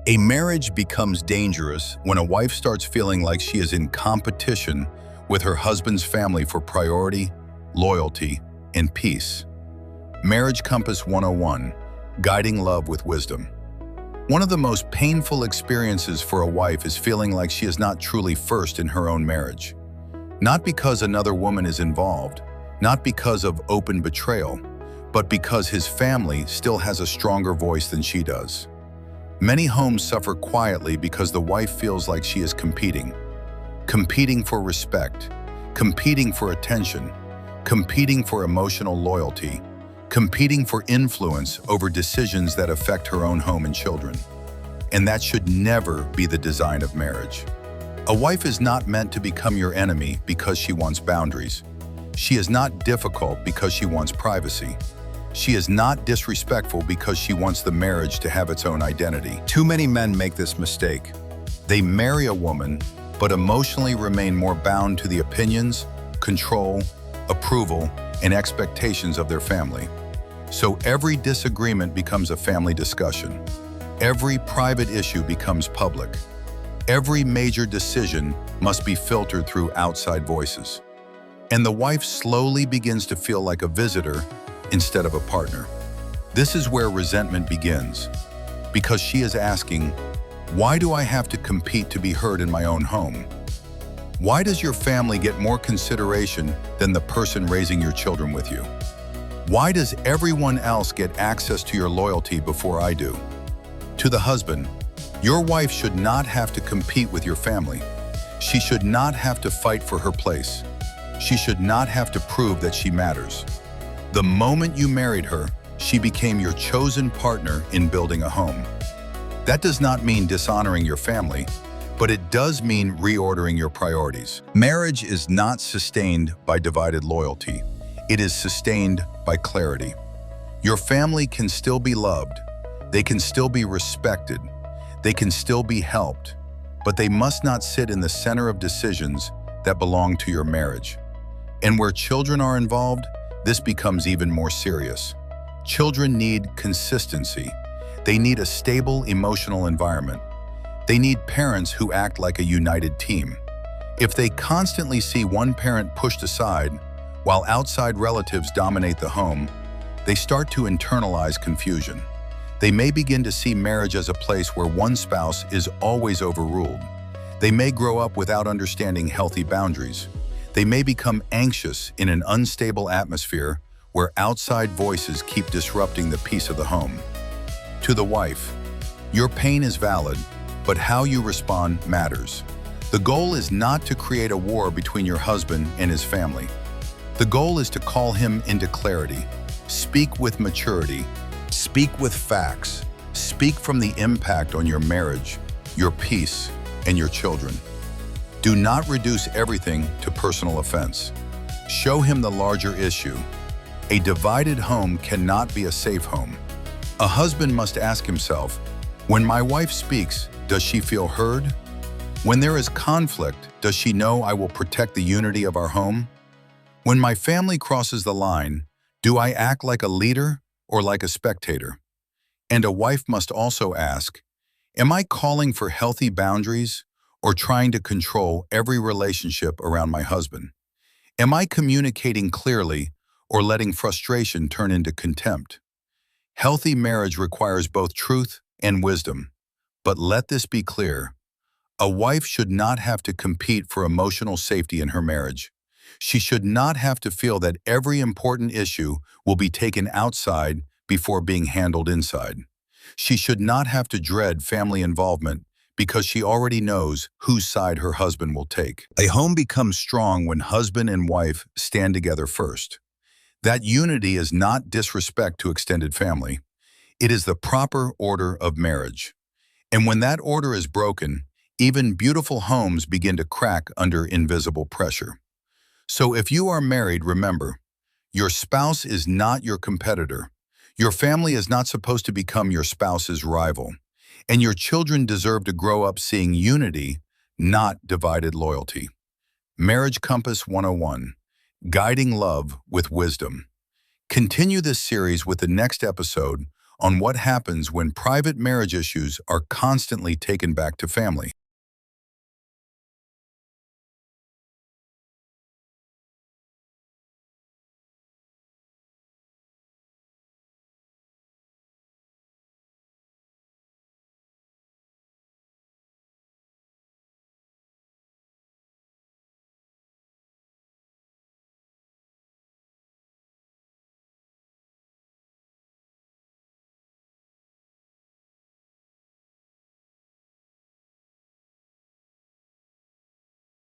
A marriage becomes dangerous when a wife starts feeling like she is in competition with her husband's family for priority, loyalty, and peace. Marriage Compass 101, Guiding Love with Wisdom. One of the most painful experiences for a wife is feeling like she is not truly first in her own marriage. Not because another woman is involved, not because of open betrayal, but because his family still has a stronger voice than she does. Many homes suffer quietly because the wife feels like she is competing for respect, competing for attention, competing for emotional loyalty, competing for influence over decisions that affect her own home and children. And that should never be the design of marriage. A wife is not meant to become your enemy because she wants boundaries. She is not difficult because she wants privacy. She is not disrespectful because she wants the marriage to have its own identity. Too many men make this mistake. They marry a woman, but emotionally remain more bound to the opinions, control, approval, and expectations of their family. So every disagreement becomes a family discussion. Every private issue becomes public. Every major decision must be filtered through outside voices. And the wife slowly begins to feel like a visitor instead of a partner. This is where resentment begins, because she is asking, why do I have to compete to be heard in my own home? Why does your family get more consideration than the person raising your children with you? Why does everyone else get access to your loyalty before I do? To the husband, your wife should not have to compete with your family. She should not have to fight for her place. She should not have to prove that she matters. The moment you married her, she became your chosen partner in building a home. That does not mean dishonoring your family, but it does mean reordering your priorities. Marriage is not sustained by divided loyalty. It is sustained by clarity. Your family can still be loved. They can still be respected. They can still be helped, but they must not sit in the center of decisions that belong to your marriage. And where children are involved, this becomes even more serious. Children need consistency. They need a stable emotional environment. They need parents who act like a united team. If they constantly see one parent pushed aside while outside relatives dominate the home, they start to internalize confusion. They may begin to see marriage as a place where one spouse is always overruled. They may grow up without understanding healthy boundaries. They may become anxious in an unstable atmosphere where outside voices keep disrupting the peace of the home. To the wife, your pain is valid, but how you respond matters. The goal is not to create a war between your husband and his family. The goal is to call him into clarity. Speak with maturity. Speak with facts. Speak from the impact on your marriage, your peace, and your children. Do not reduce everything to personal offense. Show him the larger issue. A divided home cannot be a safe home. A husband must ask himself, when my wife speaks, does she feel heard? When there is conflict, does she know I will protect the unity of our home? When my family crosses the line, do I act like a leader or like a spectator? And a wife must also ask, am I calling for healthy boundaries or trying to control every relationship around my husband? Am I communicating clearly or letting frustration turn into contempt? Healthy marriage requires both truth and wisdom. But let this be clear. A wife should not have to compete for emotional safety in her marriage. She should not have to feel that every important issue will be taken outside before being handled inside. She should not have to dread family involvement because she already knows whose side her husband will take. A home becomes strong when husband and wife stand together first. That unity is not disrespect to extended family. It is the proper order of marriage. And when that order is broken, even beautiful homes begin to crack under invisible pressure. So if you are married, remember, your spouse is not your competitor. Your family is not supposed to become your spouse's rival. And your children deserve to grow up seeing unity, not divided loyalty. Marriage Compass 101, Guiding Love with Wisdom. Continue this series with the next episode on what happens when private marriage issues are constantly taken back to family.